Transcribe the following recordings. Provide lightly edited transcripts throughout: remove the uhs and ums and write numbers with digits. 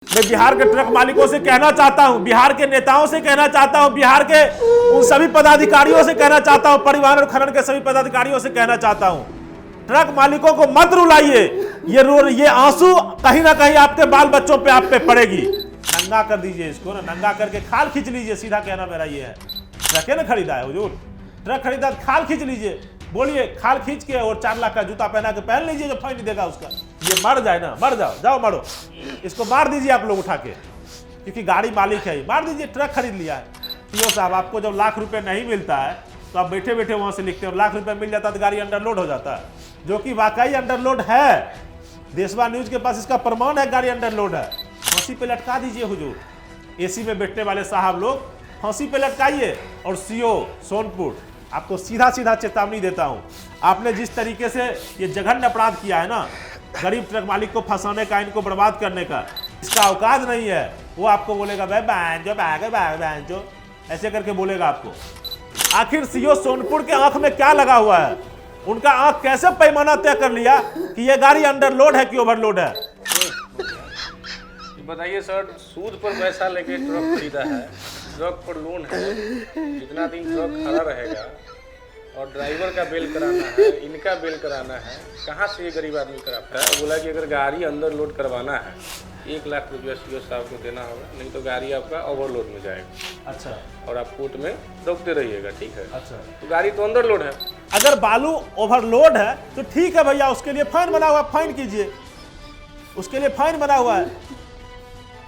मैं बिहार के ट्रक मालिकों से कहना चाहता हूं, बिहार के नेताओं से कहना चाहता हूं, बिहार के उन सभी पदाधिकारियों से कहना चाहता हूं, परिवहन और खनन के सभी पदाधिकारियों से कहना चाहता हूं, ट्रक मालिकों को मत रुलाइए। ये आंसू कहीं ना कहीं आपके बाल बच्चों पे आप पे पड़ेगी। नंगा कर दीजिए इसको ना, नंगा करके खाल खींच लीजिए। सीधा कहना मेरा ये है। ट्रक ना खरीदा है हुजूर, ट्रक खरीदा खाल खींच लीजिए। बोलिए खाल खींच के और 4 लाख का जूता पहना के पहन लीजिए, जो फाइन देगा उसका। ये मर जाए ना, मर जाओ, जाओ मारो इसको, मार दीजिए आप लोग उठा के, क्योंकि गाड़ी मालिक है, मार दीजिए। ट्रक खरीद लिया है। सीओ साहब, आपको जब लाख रुपए नहीं मिलता है तो आप बैठे बैठे वहां से लिखते हो, लाख रुपए मिल जाता तो गाड़ी अंडरलोड हो जाता है, जो कि वाकई अंडरलोड है। देशवा न्यूज के पास इसका प्रमाण है, गाड़ी अंडरलोड है। फांसी पे लटका दीजिए हुजूर। एसी में बैठने वाले साहब लोग फांसी पे लटकाइए। और सीओ सोनपुर, आपको सीधा सीधा चेतावनी देता हूं, आपने जिस तरीके से ये जघन्य अपराध किया है ना, गरीब ट्रक मालिक को फंसाने का, इनको बर्बाद करने का, इसका औकात नहीं है। वो आपको बोलेगा भाई बैन जो ऐसे करके बोलेगा आपको। आखिर सीओ सोनपुर के आंख में क्या लगा हुआ है? उनका आंख कैसे पैमाना तय कर लिया कि ये गाड़ी अंडरलोड है कि ओवरलोड है? बताइए सर, सूद पर पैसा लेके ट्रक खरीदा है, ट्रक पर लोन है, जितना दिन ट्रक खड़ा रहेगा और ड्राइवर का बिल कराना है, इनका बिल कराना है, कहाँ से ये गरीब आदमी कराता है? बोला कि अगर गाड़ी अंदर लोड करवाना है 1 लाख रुपया सीओ साहब को देना होगा, नहीं तो गाड़ी आपका ओवरलोड में जाएगा। अच्छा। और आप कोर्ट में रोकते रहिएगा, ठीक है? अच्छा। तो गाड़ी तो अंदर लोड है। अगर बालू ओवरलोड है तो ठीक है भैया, उसके लिए फाइन बना हुआ, फाइन कीजिए। उसके लिए फाइन बना हुआ है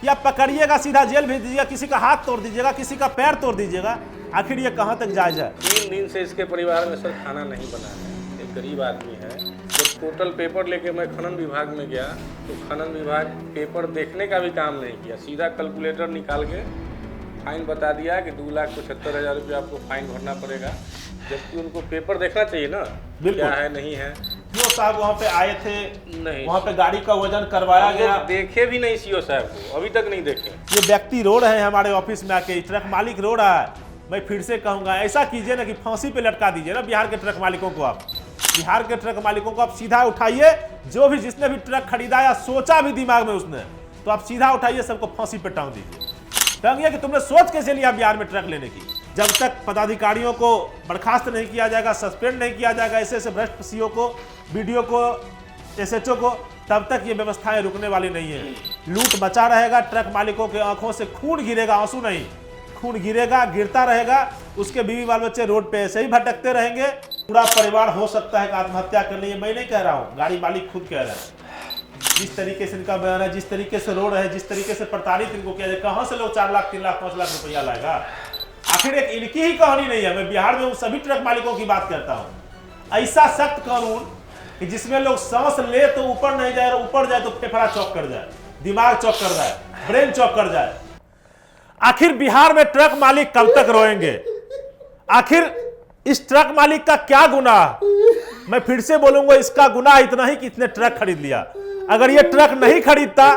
या पकड़िएगा, सीधा जेल भेज दीजिएगा, किसी का हाथ तोड़ दीजिएगा, किसी का पैर तोड़ दीजिएगा। आखिर ये कहाँ तक जायज है? 3 दिन से इसके परिवार में सर खाना नहीं बना है। एक गरीब आदमी है। जब टोटल पेपर लेके मैं खनन विभाग में गया तो खनन विभाग पेपर देखने का भी काम नहीं किया, सीधा कैलकुलेटर निकाल के फाइन बता दिया कि 2,75,000 रुपये आपको फाइन भरना पड़ेगा, जबकि उनको पेपर देखना चाहिए ना, क्या है नहीं है। सीओ साहब वहाँ पे आए थे, नहीं, वहाँ पे गाड़ी का वजन करवाया गया, देखे भी नहीं सीओ साहब को, अभी तक नहीं देखे। ये व्यक्ति रो रहे हैं हमारे ऑफिस में आके, ट्रक मालिक रो रहा है। मैं फिर से कहूंगा, ऐसा कीजिए ना कि फांसी पे लटका दीजिए ना बिहार के ट्रक मालिकों को। आप बिहार के ट्रक मालिकों को आप सीधा उठाइए, जो भी जिसने भी ट्रक खरीदा या सोचा भी दिमाग में उसने, तो आप सीधा उठाइए, सबको फांसी पे टांग दीजिए। टांगिए कि तुमने सोच कैसे लिया बिहार में ट्रक लेने की। जब तक पदाधिकारियों को बर्खास्त नहीं किया जाएगा, सस्पेंड नहीं किया जाएगा, ऐसे भ्रष्ट सीओ को, बीडीओ को, एसएचओ को, तब तक ये व्यवस्थाएं रुकने वाली नहीं है। लूट मचा रहेगा, ट्रक मालिकों के आंखों से खून गिरेगा, आंसू नहीं, खून गिरेगा, गिरता रहेगा। उसके बीवी बाल बच्चे रोड पे ऐसे ही भटकते रहेंगे। पूरा परिवार हो सकता है कि आत्महत्या कर ले। मैं नहीं कह रहा हूँ, गाड़ी मालिक खुद कह रहा है। जिस तरीके से इनका बयान है, जिस तरीके से रो रहे हैं, जिस तरीके से प्रताड़ित इनको किया जाए, कहाँ से लोग 4 लाख, 3 लाख, 5 लाख रुपया लाएगा? आखिर एक इनकी ही कहानी नहीं है। मैं बिहार में उन सभी ट्रक मालिकों की बात करता हूँ। ऐसा सख्त कानून कि जिसमें लोग सांस ले तो ऊपर नहीं जाए, और ऊपर जाए तो फेफड़ा चौक कर जाए, दिमाग चौक कर जाए, ब्रेन चौक कर जाए। आखिर बिहार में ट्रक मालिक कब तक रोएंगे? आखिर इस ट्रक मालिक का क्या गुनाह? मैं फिर से बोलूंगा, इसका गुनाह इतना ही कि इसने ट्रक खरीद लिया। अगर ये ट्रक नहीं खरीदता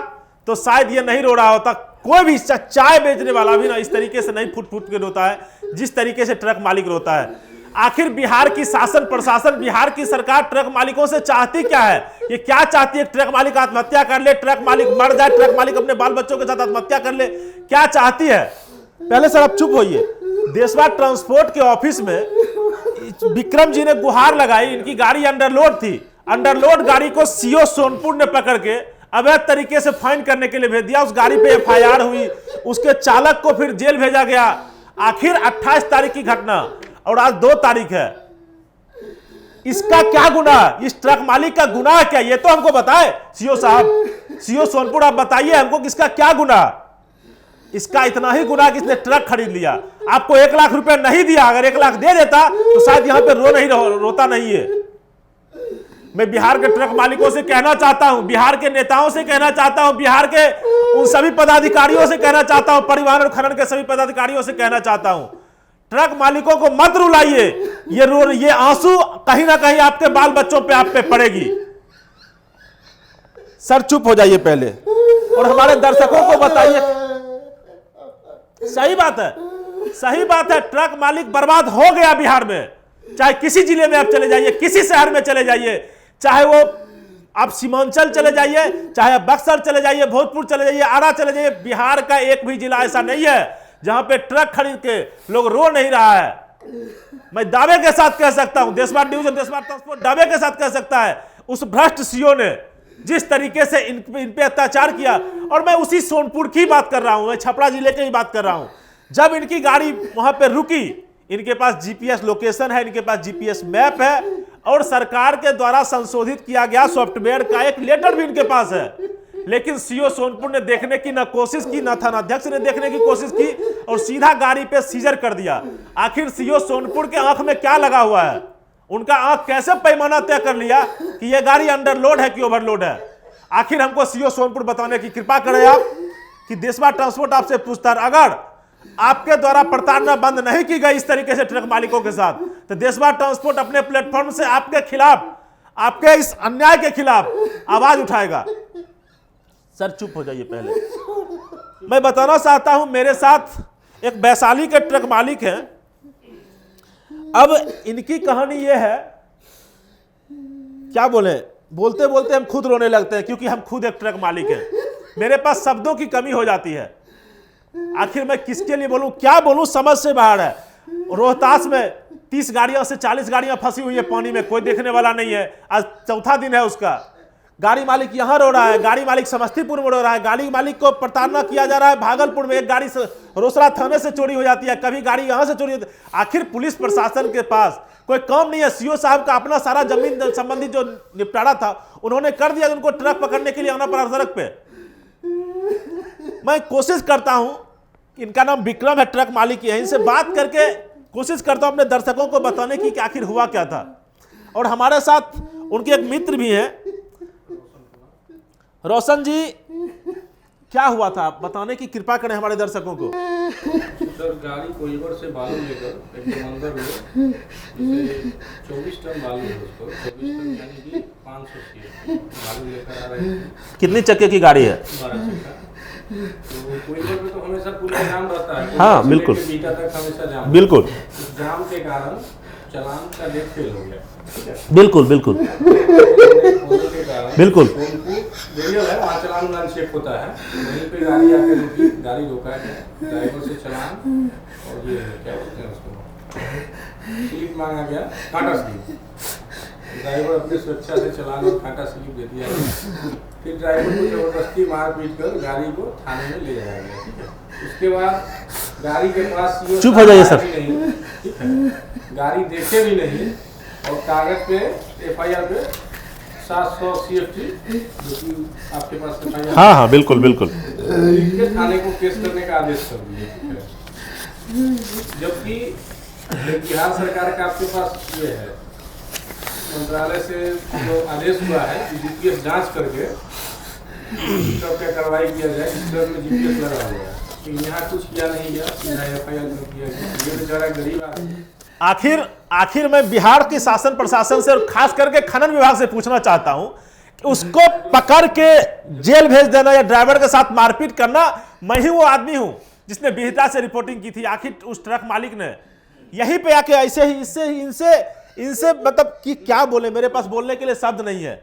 तो शायद ये नहीं रो रहा होता। कोई भी चाय बेचने वाला भी ना इस तरीके से नहीं फुट फुट के रोता है जिस तरीके से ट्रक मालिक रोता है। आखिर बिहार की शासन प्रशासन, बिहार की सरकार ट्रक मालिकों से चाहती क्या है? ये क्या चाहती है? ट्रक मालिक आत्महत्या कर ले, ट्रक मालिक मर जाए, ट्रक मालिक अपने बाल बच्चों के साथ आत्महत्या कर ले? क्या चाहती है? पहले सर आप चुप होइए। देशवा ट्रांसपोर्ट के ऑफिस में विक्रम जी ने गुहार लगाई, इनकी गाड़ी अंडरलोड थी। अंडरलोड गाड़ी को सीओ सोनपुर ने पकड़ के अवैध तरीके से फाइन करने के लिए भेज दिया। उस गाड़ी पे एफआईआर हुई, उसके चालक को फिर जेल भेजा गया। आखिर 28 तारीख की घटना और आज 2 तारीख है। इसका क्या गुनाह? इस ट्रक मालिक का गुनाह क्या? ये तो हमको बताए सीओ साहब, सीओ सोनपुर, आप बताइए हमको कि इसका क्या गुनाह? इसका इतना ही गुनाह कि इसने ट्रक खरीद लिया। आपको 1 लाख रुपया नहीं दिया, अगर 1 लाख दे देता तो शायद यहां पे रोता नहीं है। मैं बिहार के ट्रक मालिकों से कहना चाहता हूं, बिहार के नेताओं से कहना चाहता हूं, बिहार के उन सभी पदाधिकारियों से कहना चाहता हूं, परिवहन और खनन के सभी पदाधिकारियों से कहना चाहता हूं, ट्रक मालिकों को मत रुलाइए। ये आंसू कहीं ना कहीं आपके बाल बच्चों पे आप पे पड़ेगी। सर चुप हो जाइए पहले, और हमारे दर्शकों को बताइए। सही बात है, सही बात है। ट्रक मालिक बर्बाद हो गया बिहार में। चाहे किसी जिले में आप चले जाइए, किसी शहर में चले जाइए, चाहे वो आप सीमांचल चले जाइए, चाहे बक्सर चले जाइए, भोजपुर चले जाइए, आरा चले जाइए, बिहार का एक भी जिला ऐसा नहीं है जहां पे ट्रक खरीद के लोग रो नहीं रहा है। मैं दावे के साथ कह सकता हूं, देशवार न्यूज और देशवार ट्रांसपोर्ट दावे के साथ कह सकता है, उस भ्रष्ट सीओ ने जिस तरीके से इन पे अत्याचार किया। और मैं उसी सोनपुर की बात कर रहा हूं, मैं छपरा जिले की बात कर रहा हूं। जब इनकी गाड़ी वहां पे रुकी, इनके पास जीपीएस लोकेशन है, इनके पास जीपीएस मैप है और सरकार के द्वारा संशोधित किया गया सॉफ्टवेयर का एक लेटर भी इनके पास है, लेकिन सीओ सोनपुर ने देखने की ना कोशिश की, ना थानाध्यक्ष ने देखने की कोशिश की और सीधा गाड़ी पे सीजर कर दिया। आखिर सीओ सोनपुर के आंख में क्या लगा हुआ है? उनका आंख कैसे पैमाना तय कर लिया कि यह गाड़ी अंडरलोड है कि ओवरलोड है? आखिर हमको सीओ सोनपुर बताने की कृपा करें आप कि देशवार ट्रांसपोर्ट आपसे पूछता है, अगर आपके द्वारा प्रताड़ना बंद नहीं की गई इस तरीके से ट्रक मालिकों के साथ, तो देशवार ट्रांसपोर्ट अपने प्लेटफॉर्म से आपके खिलाफ, आपके इस अन्याय के खिलाफ आवाज उठाएगा। सर चुप हो जाइए पहले। मैं बताना चाहता हूं, मेरे साथ एक वैशाली के ट्रक मालिक हैं। अब इनकी कहानी यह है, क्या बोले, बोलते बोलते हम खुद रोने लगते हैं, क्योंकि हम खुद एक ट्रक मालिक हैं। मेरे पास शब्दों की कमी हो जाती है। आखिर मैं किसके लिए बोलूं, क्या बोलूं, समझ से बाहर है। रोहतास में 30 गाड़ियां से 40 गाड़ियां फंसी हुई है पानी में, कोई देखने वाला नहीं है। आज चौथा दिन है उसका। गाड़ी मालिक यहां रो रहा है, गाड़ी मालिक समस्तीपुर में रो रहा है, गाड़ी मालिक को प्रताड़ना किया जा रहा है भागलपुर में। एक गाड़ी से रोसड़ा थाने से चोरी हो जाती है, कभी गाड़ी यहां से चोरी होती है। आखिर पुलिस प्रशासन के पास कोई काम नहीं है। सीओ साहब का अपना सारा जमीन संबंधी जो निपटारा था उन्होंने कर दिया, उनको ट्रक पकड़ने के लिए आना पड़ा सड़क पे। मैं कोशिश करता हूं, इनका नाम विक्रम है, ट्रक मालिक है, इनसे बात करके कोशिश करता हूं अपने दर्शकों को बताने की कि आखिर हुआ क्या था। और हमारे साथ उनके एक मित्र भी हैं, रोशन जी, क्या हुआ था बताने की कृपा करें हमारे दर्शकों को। सर गाड़ी कोइलवर से बालू लेकर एक मंदिर में 24 टन बालू है, उसको 24 टन यानी कि 500 सीएफ बालू लेकर आ रहे हैं। कितनी चक्के की गाड़ी है? 12 चक्का। तो कोइलवर में तो हमेशा पूरा जाम रहता है। हाँ बिल्कुल बीटा तक हमेशा जाम। बिल्कुल। इस जाम के कारण चालान का डेट फेल हो गया। बिल्कुल बिल्कुल बिल्कुल। रेडियल है, वहाँ चलान उलान चेक होता है। वहीं पे गाड़ी आके रुकी, गाड़ी रोका है, ड्राइवर से चलान और ये क्या बोलते हैं उसको, स्लिप मांगा गया, कांटा स्लिप। ड्राइवर अपनी सुरक्षा से चलान और कांटा स्लिप दे दिया। फिर ड्राइवर को जबरदस्ती मार पीट कर गाड़ी को थाने में ले जाया गया। उसके बाद गाड़ी के पास चुप हो जाइए सर, ठीक है, गाड़ी देखे भी नहीं और कागज पे एफआईआर पे 700 सीएफटी जो कि आपके पास एफआईआर, हाँ हाँ बिल्कुल बिल्कुल, थाने को केस करने का आदेश कर दिए। जबकि बिहार सरकार का आपके पास ये है, मंत्रालय से जो आदेश हुआ है कि जीपीएस जांच करके सब क्या कार्रवाई किया जाए, इस तरह में जीपीएस लगा हुआ है। तो यहाँ कुछ किया नहीं गया, सीधा एफआईआर में किया गया। ये बेचारा गरीब आदमी। आखिर मैं बिहार के शासन प्रशासन से और खास करके खनन विभाग से पूछना चाहता हूं कि उसको पकड़ के जेल भेज देना या ड्राइवर के साथ मारपीट करना, मैं ही वो आदमी हूं जिसने बिहटा से रिपोर्टिंग की थी। आखिर उस ट्रक मालिक ने यहीं पे आके ऐसे ही इनसे मतलब कि क्या बोले, मेरे पास बोलने के लिए शब्द नहीं है।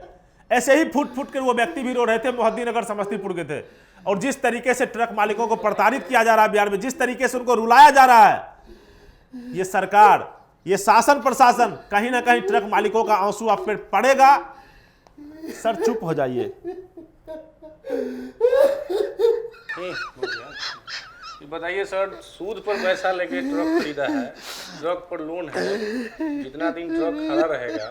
ऐसे ही फुट फुट कर वो व्यक्ति भी रो रहे थे, मोहद्दीनगर समस्तीपुर के थे। और जिस तरीके से ट्रक मालिकों को प्रताड़ित किया जा रहा है बिहार में, जिस तरीके से उनको रुलाया जा रहा है, ये सरकार, ये शासन प्रशासन, कहीं ना कहीं ट्रक मालिकों का आंसू आप पे पड़ेगा। सर चुप हो जाइए। बताइए सर, सूद पर पैसा लेके ट्रक खरीदा है, ट्रक पर लोन है, जितना दिन ट्रक खड़ा रहेगा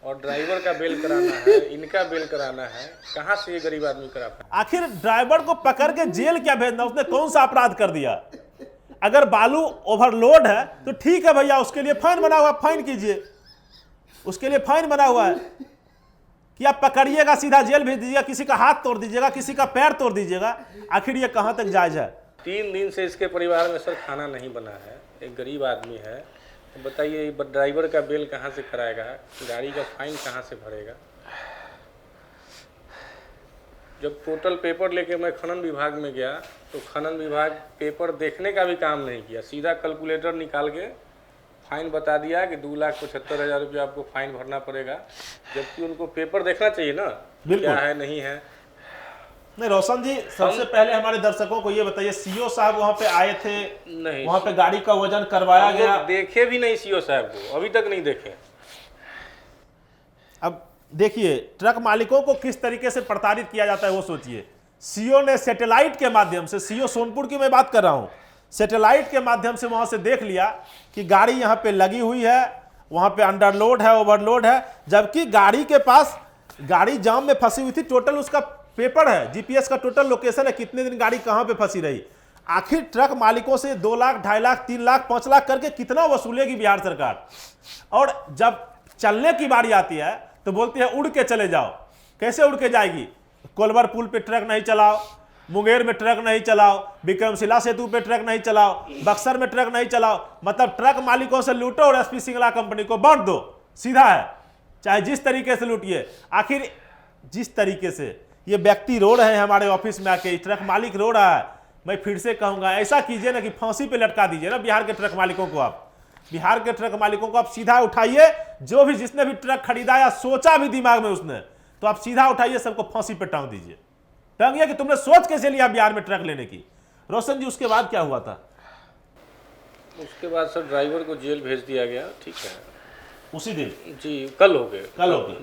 और ड्राइवर का बिल कराना है, इनका बिल कराना है, कहाँ से ये गरीब आदमी करा पाए? आखिर ड्राइवर को पकड़ के जेल क्या भेजना, उसने कौन सा अपराध कर दिया? अगर बालू ओवरलोड है तो ठीक है भैया, उसके लिए फाइन बना हुआ, फाइन कीजिए। उसके लिए फाइन बना हुआ है कि आप पकड़िएगा, सीधा जेल भेज दीजिएगा, किसी का हाथ तोड़ दीजिएगा, किसी का पैर तोड़ दीजिएगा। आखिर ये कहां तक जायज है? 3 दिन से इसके परिवार में सर खाना नहीं बना है। एक गरीब आदमी है, तो बताइए ड्राइवर का बिल कहाँ से कराएगा, गाड़ी का फाइन कहाँ से भरेगा? जब टोटल पेपर लेके मैं खनन विभाग में गया तो खनन विभाग पेपर देखने का भी काम नहीं किया, सीधा कैलकुलेटर निकाल के फाइन बता दिया कि 2,75,000 रुपया आपको फाइन भरना पड़ेगा, जबकि उनको पेपर देखना चाहिए ना क्या है नहीं है। नहीं रोशन जी, सबसे पहले हमारे दर्शकों को ये बताइए, सीओ साहब वहाँ पे आए थे? नहीं, वहाँ पे गाड़ी का वजन करवाया गया? देखे भी नहीं सीओ साहब को, अभी तक नहीं देखे। अब देखिए ट्रक मालिकों को किस तरीके से प्रताड़ित किया जाता है वो सोचिए। सीओ ने सैटेलाइट के माध्यम से, सीओ सोनपुर की मैं बात कर रहा हूँ, सैटेलाइट के माध्यम से वहाँ से देख लिया कि गाड़ी यहाँ पे लगी हुई है, वहाँ पे अंडरलोड है, ओवरलोड है, जबकि गाड़ी के पास, गाड़ी जाम में फंसी हुई थी, टोटल उसका पेपर है, जीपीएस का टोटल लोकेशन है, कितने दिन गाड़ी कहाँ पे फंसी रही। आखिर ट्रक मालिकों से 2 लाख, 2.5 लाख, 3 लाख, 5 लाख करके कितना वसूलेगी बिहार सरकार? और जब चलने की बारी आती है तो बोलती है उड़ के चले जाओ। कैसे उड़ के जाएगी? कोलवर पुल पे ट्रक नहीं चलाओ, मुंगेर में ट्रक नहीं चलाओ, विक्रमशिला सेतु पे ट्रक नहीं चलाओ, बक्सर में ट्रक नहीं चलाओ। मतलब ट्रक मालिकों से लूटो और एसपी सिंगला कंपनी को बांट दो, सीधा है, चाहे जिस तरीके से लूटिए। आखिर जिस तरीके से ये व्यक्ति रो रहे हैं हमारे ऑफिस में आके, ट्रक मालिक रो रहा है, मैं फिर से कहूंगा ऐसा कीजिए ना कि फांसी पे लटका दीजिए ना बिहार के ट्रक मालिकों को। आप बिहार के ट्रक मालिकों को आप सीधा उठाइए, जो भी जिसने भी ट्रक खरीदा या सोचा भी दिमाग में उसने, तो आप सीधा उठाइए, सबको फांसी पे टांग दीजिए। टांगिए कि तुमने सोच कैसे लिया बिहार में ट्रक लेने की। रोशन जी, उसके बाद क्या हुआ था? उसके बाद सर ड्राइवर को जेल भेज दिया गया, ठीक है, उसी दिन जी, कल हो गए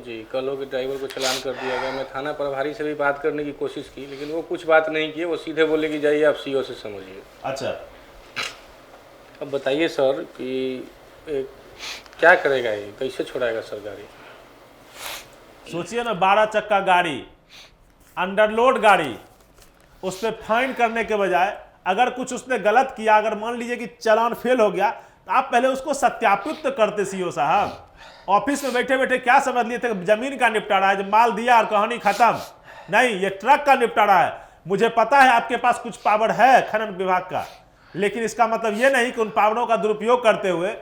जी, कल हो गए, ड्राइवर को चालान कर दिया गया। मैं थाना प्रभारी से भी बात करने की कोशिश की, लेकिन वो कुछ बात नहीं किए, वो सीधे बोले कि जाइए आप सीओ से समझिए। अच्छा, अब बताइए सर कि क्या करेगा ये, कैसे छोड़ाएगा सर गाड़ी? सोचिए ना, 12 चक्का गाड़ी, अंडरलोड गाड़ी, उस पर फाइन करने के बजाय अगर कुछ उसने गलत किया, अगर मान लीजिए कि चालान फेल हो गया, आप पहले उसको सत्यापित तो करते सीओ साहब। ऑफिस में बैठे बैठे क्या समझ लिए थे जमीन का निपटारा है, जब माल दिया और कहानी खत्म? नहीं, ये ट्रक का निपटारा है। मुझे पता है आपके पास कुछ पावर है खनन विभाग का, लेकिन इसका मतलब ये नहीं कि उन पावरों का दुरुपयोग करते हुए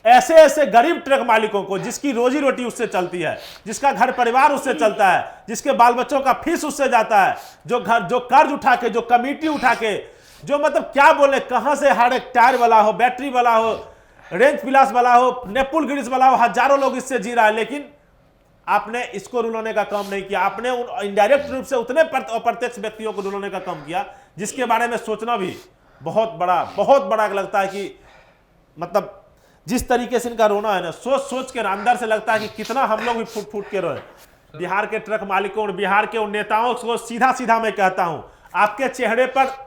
ऐसे ऐसे गरीब ट्रक मालिकों को, जिसकी रोजी रोटी उससे चलती है, जिसका घर परिवार उससे चलता है, जिसके बाल बच्चों का फीस उससे जाता है, जो कर्ज उठा के, जो कमेटी उठा के, जो मतलब क्या बोले, कहां से हर एक टायर वाला हो, बैटरी वाला हो, रेंज पिलास वाला हो, नेपुल ग्रीस वाला हो, हजारों लोग इससे जी रहा है, लेकिन आपने इसको रुलाने का काम नहीं किया। आपने इनडायरेक्ट रूप से उतने अप्रत्यक्ष व्यक्तियों को रुलाने का काम किया जिसके बारे में सोचना भी बहुत बड़ा लगता है कि मतलब जिस तरीके से इनका रोना है ना, सोच के अंदर से लगता है कि कितना हम लोग भी फूट फूट के रोए। बिहार के ट्रक मालिकों और बिहार के उन नेताओं को सीधा मैं कहता हूं, आपके चेहरे पर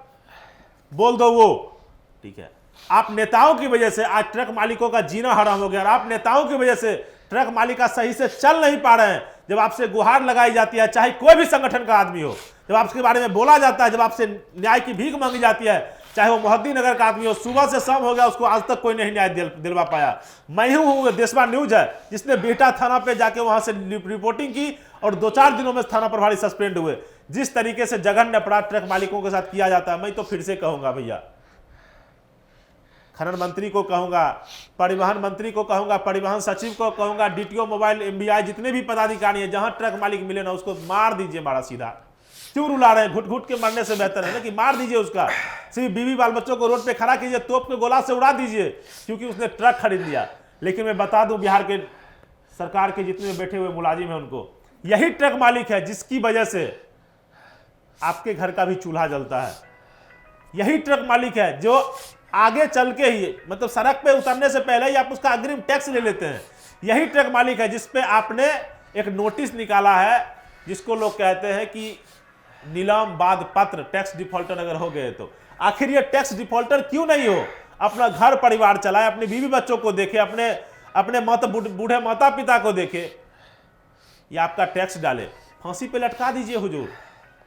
बोल दो वो, ठीक है, आप नेताओं की वजह से आज ट्रक मालिकों का जीना हराम हो गया, और आप नेताओं की वजह से ट्रक मालिक सही से चल नहीं पा रहे हैं। जब आपसे गुहार लगाई जाती है, चाहे कोई भी संगठन का आदमी हो, जब आपके बारे में बोला जाता है, जब आपसे न्याय की भीख मांगी जाती है, चाहे वो मोहद्दी नगर का आदमी हो, सुबह से शाम हो गया, उसको आज तक कोई नहीं न्याय दिलवा पाया। मैं हूँ, देशवा न्यूज है, जिसने बेटा थाना पे जाके वहां से रिपोर्टिंग की और 2-4 दिनों में थाना प्रभारी सस्पेंड हुए। जिस तरीके से जघन्य अपराध ट्रक मालिकों के साथ किया जाता है, मैं तो फिर से कहूंगा भैया, खनन मंत्री को कहूंगा, परिवहन मंत्री को कहूंगा, परिवहन सचिव को कहूंगा, डीटीओ मोबाइल, एमबीआई, जितने भी पदाधिकारी हैं, जहां ट्रक मालिक मिले ना, उसको मार दीजिए, मारा सीधा। क्यों रुला रहे हैं? घुट घुट के मरने से बेहतर है ना कि मार दीजिए उसका। सिर्फ बीवी बाल बच्चों को रोड पे खड़ा कीजिए, तोप के गोला से उड़ा दीजिए, क्योंकि उसने ट्रक खरीद लिया। लेकिन मैं बता दूं, बिहार के सरकार के जितने बैठे हुए मुलाजिम हैं, उनको यही ट्रक मालिक है जिसकी वजह से आपके घर का भी चूल्हा जलता है। यही ट्रक मालिक है जो आगे चल के ही, मतलब सड़क पे उतरने से पहले ही आप उसका अग्रिम टैक्स ले लेते हैं। यही ट्रक मालिक है जिसपे आपने एक नोटिस निकाला है, जिसको लोग कहते हैं कि नीलाम बाद पत्र, टैक्स डिफॉल्टर अगर हो गए तो। आखिर ये टैक्स डिफॉल्टर क्यों नहीं हो? अपना घर परिवार चलाए, अपने बीवी बच्चों को देखे, अपने बूढ़े माता पिता को देखे, या आपका टैक्स डाले। फांसी पे लटका दीजिए हुजूर,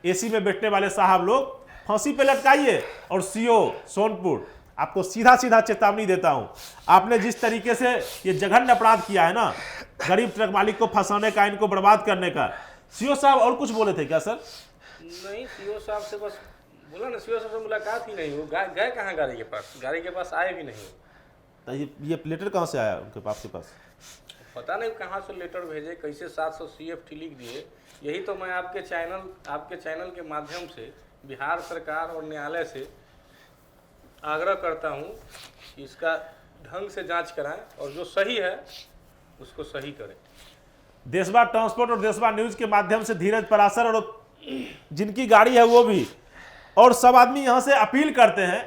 एसी में बैठने वाले साहब लोग, फांसी पे लटकाइए। और सीओ सोनपुर, आपको सीधा चेतावनी देता हूं, आपने जिस तरीके से ये जघन्य अपराध किया है ना, गरीब ट्रक मालिक को फंसाने का, इनको बर्बाद करने का। सीओ साहब और कुछ बोले थे क्या सर? नहीं, सीओ साहब से बस बोला ना, सीओ साहब से मुलाकात ही नहीं, वो गए कहाँ गाड़ी के पास आए भी नहीं। तो ये लेटर कहाँ से आया उनके पास? पता नहीं कहाँ से लेटर भेजे, कैसे 700 CFT लिख दिए। यही तो मैं आपके चैनल के माध्यम से बिहार सरकार और न्यायालय से आग्रह करता हूँ कि इसका ढंग से जांच कराएं और जो सही है उसको सही करें। देशवा ट्रांसपोर्ट और देशवा न्यूज के माध्यम से धीरज पराशर और जिनकी गाड़ी है वो भी और सब आदमी यहाँ से अपील करते हैं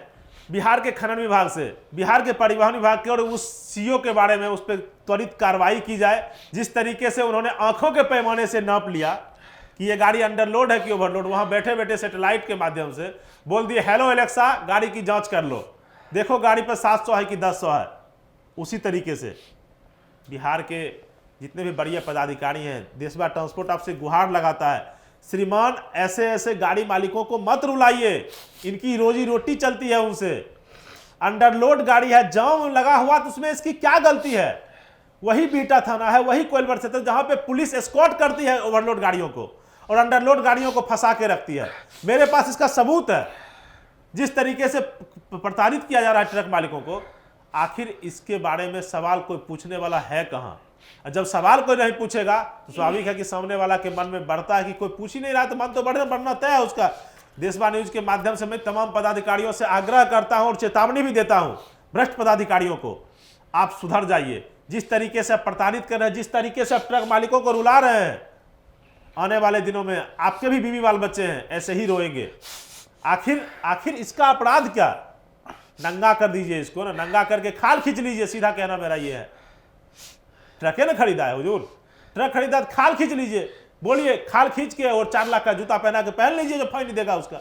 बिहार के खनन विभाग से, बिहार के परिवहन विभाग के और उस सीओ के बारे में उस पर त्वरित कार्रवाई की जाए। जिस तरीके से उन्होंने आंखों के पैमाने से नाप लिया कि ये गाड़ी अंडरलोड है कि ओवरलोड, वहाँ बैठे बैठे सैटेलाइट के माध्यम से बोल दिए हेलो एलेक्सा गाड़ी की जांच कर लो, देखो गाड़ी पर 700 है कि 1000 है। उसी तरीके से बिहार के जितने भी बड़े पदाधिकारी हैं, देशवा ट्रांसपोर्ट आपसे गुहार लगाता है, श्रीमान ऐसे ऐसे गाड़ी मालिकों को मत रुलाइए, इनकी रोजी रोटी चलती है उनसे। अंडरलोड गाड़ी है, जाम लगा हुआ तो उसमें इसकी क्या गलती है? वही बीटा थाना है, वही कोइलवर क्षेत्र जहां पे पुलिस एस्कॉर्ट करती है ओवरलोड गाड़ियों को और अंडरलोड गाड़ियों को फंसा के रखती है। मेरे पास इसका सबूत है। जिस तरीके से प्रताड़ित किया जा रहा है ट्रक मालिकों को, आखिर इसके बारे में सवाल कोई पूछने वाला है कहां? जब सवाल कोई नहीं पूछेगा तो स्वाभाविक है कि सामने वाला के मन में बढ़ता है कि कोई पूछ ही नहीं रहा तो मन तो बढ़ना तय है उसका। देशवा न्यूज के माध्यम से मैं तमाम पदाधिकारियों से आग्रह करता हूं और चेतावनी भी देता हूं, भ्रष्ट पदाधिकारियों को आप सुधर जाइए। जिस तरीके से आप प्रताड़ित कर रहे हैं, जिस तरीके से आप ट्रक मालिकों को रुला रहे हैं, आने वाले दिनों में आपके भी बीवी बाल बच्चे हैं ऐसे ही रोएंगे। आखिर इसका अपराध क्या? नंगा कर दीजिए इसको ना, नंगा करके खाल खींच लीजिए, सीधा कहना मेरा ये है। ट्रके ना खरीदा है हुजूर, ट्रक खरीदा तो खाल खींच लीजिए, बोलिए खाल खींच के और 4 लाख का जूता पहना के पहन लीजिए जो फाइन देगा उसका।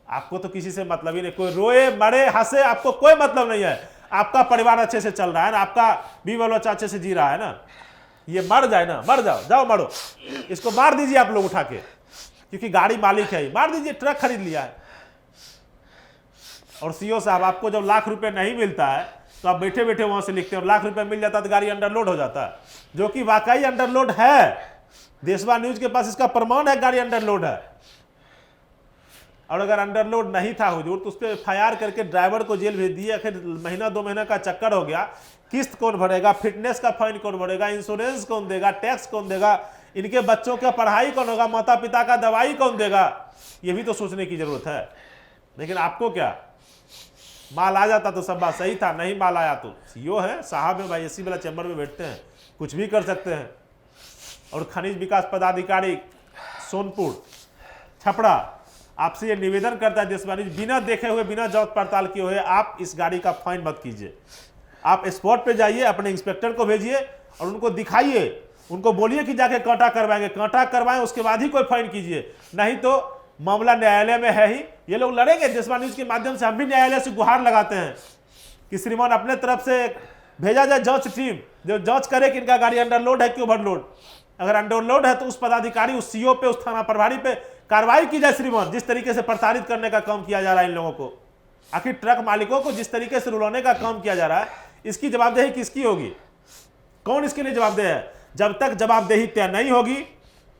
आपको तो किसी से मतलब ही नहीं, कोई रोए मरे हंसे आपको कोई मतलब नहीं है। आपका परिवार अच्छे से चल रहा है ना, आपका बीवी बच्चा अच्छे से जी रहा है ना। ये मर जाए ना, मर जाओ मरो, इसको मार दीजिए आप लोग उठा के, क्योंकि गाड़ी मालिक है, मार दीजिए, ट्रक खरीद लिया है। और सीओ साहब आपको जब लाख रुपए नहीं मिलता है तो आप बैठे बैठे वहां से लिखते हैं, और लाख रुपए मिल जाता तो गाड़ी अंडरलोड हो जाता है, जो कि वाकई अंडरलोड है। देशवा न्यूज के पास इसका प्रमाण है, गाड़ी अंडरलोड है। और अगर अंडरलोड नहीं था हुजूर तो उस पर FIR करके ड्राइवर को जेल भेज दिए। आखिर महीना 2 महीना का चक्कर हो गया, किस्त कौन भरेगा, फिटनेस का फाइन कौन भरेगा, इंश्योरेंस कौन देगा, टैक्स कौन देगा, इनके बच्चों का पढ़ाई कौन होगा, माता पिता का दवाई कौन देगा, ये भी तो सोचने की जरूरत है। लेकिन आपको क्या, माल आ जाता तो सब बात सही था, नहीं माल आया तो सीओ है साहब है भाई, एसी वाला चैम्बर में बैठते हैं, कुछ भी कर सकते हैं। और खनिज विकास पदाधिकारी सोनपुर छपरा आपसे ये निवेदन करता है देशवा न्यूज, बिना देखे हुए बिना जांच पड़ताल किए हुए आप इस गाड़ी का फाइन मत कीजिए। आप स्पॉट पे जाइए, अपने इंस्पेक्टर को भेजिए और उनको दिखाइए, उनको बोलिए कि जाके कांटा करवाएंगे, कांटा करवाएं उसके बाद ही कोई फाइन कीजिए, नहीं तो मामला न्यायालय में है ही। ये लोग लड़ेंगे। देशवा न्यूज के माध्यम से हम भी न्यायालय से गुहार लगाते हैं कि श्रीमान अपने तरफ से भेजा जाए जांच टीम जो जांच करे कि इनका गाड़ी अंडरलोड है कि ओवरलोड। अगर अंडरलोड है तो उस पदाधिकारी, उस सीओ पे, उस थाना प्रभारी पे कार्रवाई की जाए श्रीमान। जिस तरीके से प्रताड़ित करने का काम किया जा रहा है इन लोगों को, आखिर ट्रक मालिकों को जिस तरीके से रुलाने का काम किया जा रहा है, इसकी जवाबदेही किसकी होगी? कौन इसके लिए जवाबदेह है? जब तक जवाबदेही तय नहीं होगी,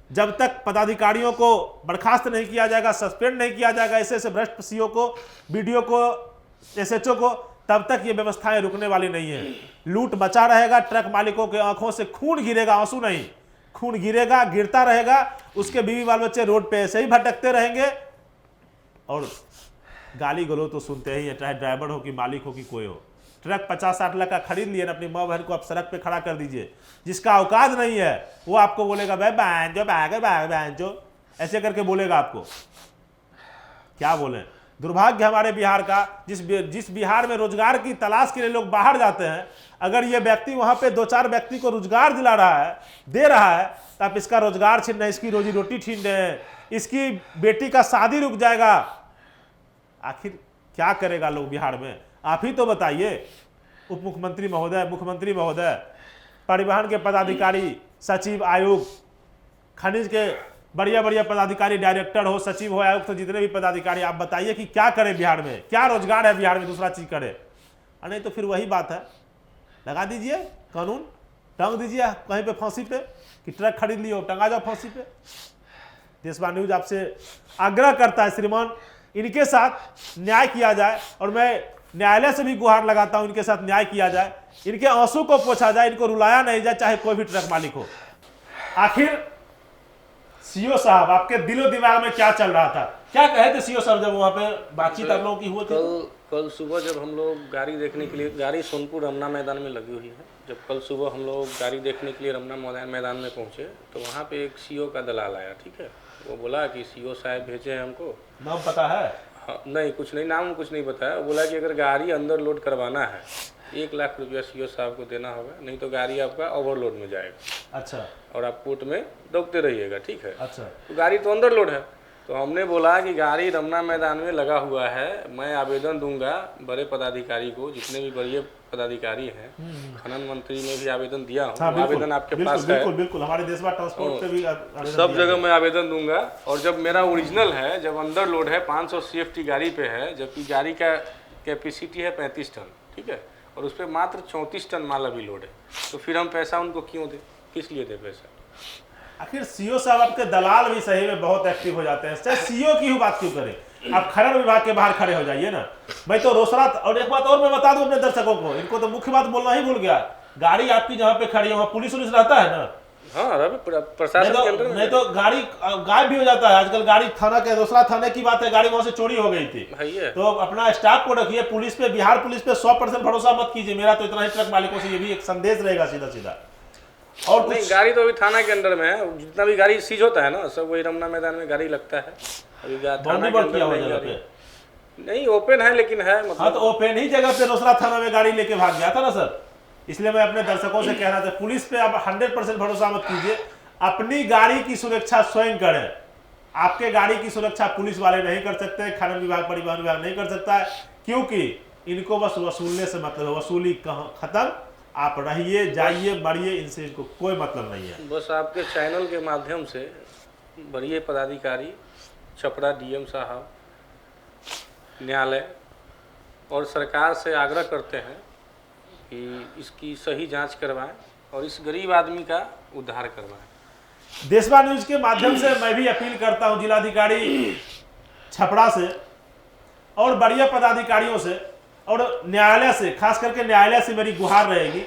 जब तक पदाधिकारियों को बर्खास्त नहीं किया जाएगा, सस्पेंड नहीं किया जाएगा ऐसे ऐसे भ्रष्ट सीओ को, बीडीओ को, SHO को, तब तक ये व्यवस्थाएं रुकने वाली नहीं है। लूट मचा रहेगा, ट्रक मालिकों के आंखों से खून गिरेगा, आंसू नहीं, खून गिरेगा, गिरता रहेगा। उसके बीवी बाल बच्चे रोड पे ऐसे ही भटकते रहेंगे और गाली गलो तो सुनते ही है, चाहे ड्राइवर हो कि मालिक हो कि कोई हो। ट्रक 50-60 लाख का खरीद लिए ना, अपनी माँ बहन को आप सड़क पे खड़ा कर दीजिए। जिसका औकात नहीं है वो आपको बोलेगा भाई बैंजो, ऐसे करके बोलेगा आपको। क्या बोले? दुर्भाग्य हमारे बिहार का, जिस बिहार में रोजगार की तलाश के लिए लोग बाहर जाते हैं, अगर ये व्यक्ति वहां पे 2-4 व्यक्ति को रोजगार दिला रहा है, दे रहा है, तो आप इसका रोजगार छीन रहे हैं, इसकी रोजी रोटी छीन रहे हैं, इसकी बेटी का शादी रुक जाएगा। आखिर क्या करेगा लोग बिहार में? आप ही तो बताइए। उप मुख्यमंत्री महोदय, मुख्यमंत्री महोदय, परिवहन के पदाधिकारी, सचिव, आयुक्त, खनिज के बढ़िया बढ़िया पदाधिकारी, डायरेक्टर हो, सचिव हो, आयुक्त हो, जितने भी पदाधिकारी, आप बताइए कि क्या करें बिहार में? क्या रोजगार है बिहार में? दूसरा चीज करे? नहीं तो फिर वही बात है, लगा दीजिए कानून, टांग दीजिए कहीं पे फांसी पे कि ट्रक खरीद लियो, टंगा जाओ फांसी पे। देशवा न्यूज आपसे आग्रह करता है श्रीमान, इनके साथ न्याय किया जाए। और मैं न्यायालय से भी गुहार लगाता हूं, इनके साथ न्याय किया जाए, इनके आंसू को पोंछा जाए, इनको रुलाया नहीं जाए, चाहे कोई भी ट्रक मालिक हो। आखिर सीओ साहब आपके दिलो दिमाग में क्या चल रहा था? क्या कहे थे सीओ साहब जब वहां पे बातचीत आप लोगों की हुई थी? कल सुबह जब हम लोग गाड़ी देखने के लिए, गाड़ी सोनपुर रमना मैदान में लगी हुई है, जब कल सुबह हम लोग गाड़ी देखने के लिए रमना मैदान में पहुंचे तो वहाँ पे एक सीओ का दलाल आया, ठीक है। वो बोला कि सीओ साहब भेजे हैं हमको। नाम पता है? हाँ, नहीं कुछ नहीं, नाम कुछ नहीं बताया। बोला कि अगर गाड़ी अंदर लोड करवाना है 1 लाख रुपया सीओ साहब को देना होगा, नहीं तो गाड़ी आपका ओवरलोड में जाएगा। अच्छा। और आप कोर्ट में दौड़ते रहिएगा, ठीक है। अच्छा। तो गाड़ी तो अंदर लोड है, तो हमने बोला कि गाड़ी रमना मैदान में लगा हुआ है, मैं आवेदन दूंगा बड़े पदाधिकारी को, जितने भी बड़े पदाधिकारी हैं, खनन मंत्री में भी आवेदन दिया हूँ। हाँ, आवेदन आपके पास है? बिल्कुल बिल्कुल, हमारे देशवा ट्रांसपोर्ट पे भी सब जगह मैं आवेदन दूंगा। और जब मेरा ओरिजिनल है, जब अंदर लोड है 500 CFT गाड़ी पे है, जबकि गाड़ी का कैपेसिटी है 35 टन, ठीक है, और उस पर मात्र 34 टन माल अभी लोड है, तो फिर हम पैसा उनको क्यों दें, किस लिए दें पैसा? आखिर सीओ साहब आपके दलाल भी सही में बहुत एक्टिव हो जाते हैं, चाहे सीओ की ही बात क्यों करें, आप खनन विभाग के बाहर खड़े हो जाइए ना। मैं तो रोसड़ा, और एक बात और मैं बता दूं अपने दर्शकों को, इनको तो मुख्य बात बोलना ही भूल गया, गाड़ी आपकी जहाँ पे खड़ी है वहाँ पुलिस उलिस रहता है ना? हाँ, प्रशासन के अंदर नहीं तो गाड़ी गायब भी हो जाता है आजकल। गाड़ी थाना के, रोसड़ा थाने की बात है, गाड़ी वहां से चोरी हो गई थी। तो अपना स्टाफ को रखिए, पुलिस पे, बिहार पुलिस पे 100% भरोसा मत कीजिए। मेरा तो इतना ही ट्रक मालिकों से ये भी एक संदेश रहेगा सीधा सीधा। और नहीं, गाड़ी तो अभी थाना के अंदर में है, जितना भी गाड़ी सीज होता है ना, सब वही रमना मैदान में गाड़ी लगता है। अभी थाना के अंदर नहीं ओपन है, लेकिन है मतलब। हाँ, तो ओपन ही जगह पे रोसड़ा थाना में गाड़ी लेके भाग गया था ना सर। इसलिए मैं अपने दर्शकों से कहना था, पुलिस पे आप 100% भरोसा मत कीजिए, अपनी गाड़ी की सुरक्षा स्वयं करें। आपके गाड़ी की सुरक्षा पुलिस वाले नहीं कर सकते, खनन विभाग, परिवहन विभाग नहीं कर सकता है, क्योंकि इनको बस वसूलने से मतलब है। वसूली खत्म, आप रहिए, जाइए, मरिए, इनसे इनको कोई मतलब नहीं है। बस आपके चैनल के माध्यम से बड़े पदाधिकारी, छपरा DM साहब, न्यायालय और सरकार से आग्रह करते हैं कि इसकी सही जांच करवाएं और इस गरीब आदमी का उद्धार करवाएं। देशवा न्यूज के माध्यम से मैं भी अपील करता हूं जिलाधिकारी छपरा से और बढ़िया पदाधिकारियों से और न्यायालय से, खास करके न्यायालय से मेरी गुहार रहेगी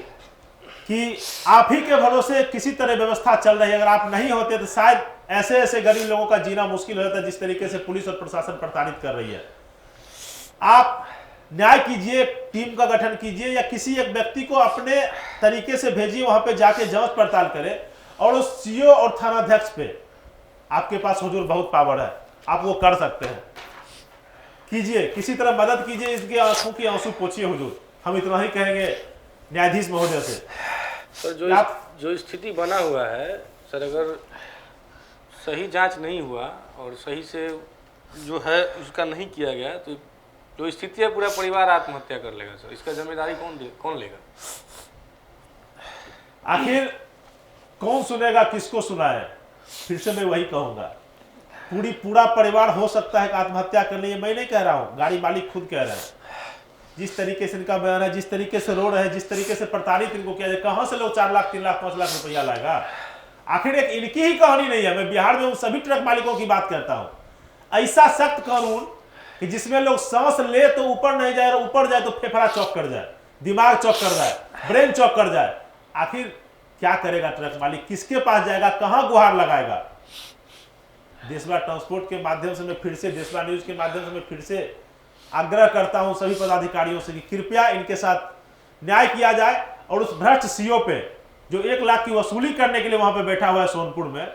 कि आप ही के भरोसे किसी तरह व्यवस्था चल रही है। अगर आप नहीं होते तो शायद ऐसे ऐसे गरीब लोगों का जीना मुश्किल हो जाता है, जिस तरीके से पुलिस और प्रशासन प्रताड़ित कर रही है। आप न्याय कीजिए, टीम का गठन कीजिए, या किसी एक व्यक्ति को अपने तरीके से भेजिए, वहां पे जाके जांच पड़ताल करे, और उस सीओ और थानाध्यक्ष पे आपके पास हुजूर बहुत पावर है, आप वो कर सकते हैं। कीजिए, किसी तरह मदद कीजिए, इसके आंसू की आंसू पोछिए हुजूर, हम इतना ही कहेंगे न्यायाधीश महोदय से। सर, जो स्थिति बना हुआ है सर, अगर सही जांच नहीं हुआ और सही से जो है उसका नहीं किया गया, तो जो स्थिति है पूरा परिवार आत्महत्या कर लेगा सर। इसका जिम्मेदारी कौन लेगा? आखिर कौन सुनेगा, किसको सुनाए? फिर से मैं वही कहूंगा, पूरा परिवार हो सकता है कि आत्महत्या कर ले, मैं नहीं कह रहा हूं, गाड़ी मालिक खुद कह रहे हैं। जिस तरीके से इनका बयान है, जिस तरीके से रो रहे हैं, जिस तरीके से प्रताड़ित इनको किया जाए, कहां से लोग 4 लाख 3 लाख 5 लाख रुपया लाएगा? आखिर एक इनकी ही कहानी नहीं है। मैं बिहार में उन सभी ट्रक मालिकों की बात करता हूं। ऐसा सख्त कानून कि जिसमें लोग सांस ले तो ऊपर नहीं जाए, और ऊपर जाए तो फेफड़ा चौक कर जाए, दिमाग चौक कर जाए, ब्रेन चौक कर जाए। आखिर क्या करेगा ट्रक मालिक? किसके पास जाएगा? कहां गुहार लगाएगा? देशवा ट्रांसपोर्ट के माध्यम से मैं फिर से, देशवा न्यूज के माध्यम से मैं फिर से आग्रह करता हूं सभी पदाधिकारियों से कि कृपया इनके साथ न्याय किया जाए, और उस भ्रष्ट सीओ पे जो 1 लाख की वसूली करने के लिए वहां पे बैठा हुआ है सोनपुर में,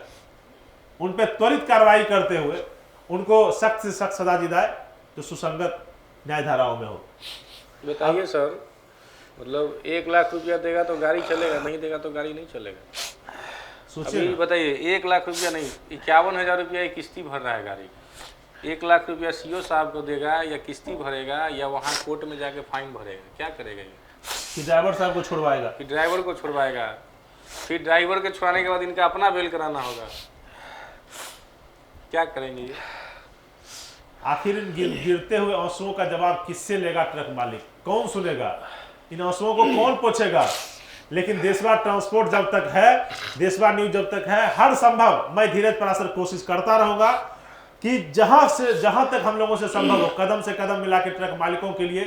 उन पे त्वरित कार्रवाई करते हुए उनको सख्त से सख्त सजा दी जाए, जो सुसंगत न्यायधाराओं में हो। बताइए सर, मतलब 1 लाख रुपया देगा तो गाड़ी चलेगा, नहीं देगा तो गाड़ी नहीं चलेगा। सोचिए, बताइए, 1 लाख रुपया नहीं, 51,000 रुपया किस्ती भर रहा है गाड़ी। 1 लाख रुपया सीओ साहब को देगा, या किस्ती भरेगा, या वहाँ कोर्ट में जाके फाइन भरेगा? क्या करेगा ये? कि ड्राइवर साहब को छुड़वाएगा, फिर ड्राइवर को छुड़वाएगा, फिर ड्राइवर के छुड़ाने के बाद इनका अपना बेल कराना होगा। क्या करेंगे ये? आखिर गिरते हुए आंसुओं का जवाब किससे लेगा ट्रक मालिक? कौन सुनेगा? इन आंसुओं को कौन पोछेगा? लेकिन देशवा ट्रांसपोर्ट जब तक है, देशवा न्यूज जब तक है, हर संभव मैं धीरज परासर कोशिश करता रहूंगा कि जहां तक हम लोगों से संभव हो, कदम से कदम मिला के ट्रक मालिकों के लिए,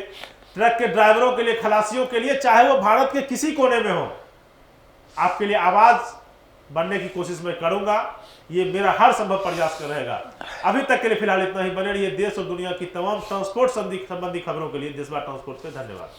ट्रक के ड्राइवरों के लिए, खलासियों के लिए, चाहे वो भारत के किसी कोने में हो, आपके लिए आवाज बनने की कोशिश मैं करूंगा। ये मेरा हर संभव प्रयास कर रहेगा। अभी तक के लिए फिलहाल इतना ही। बने रहिए देश और दुनिया की तमाम ट्रांसपोर्ट संबंधी खबरों के लिए देशवा ट्रांसपोर्ट पे। धन्यवाद।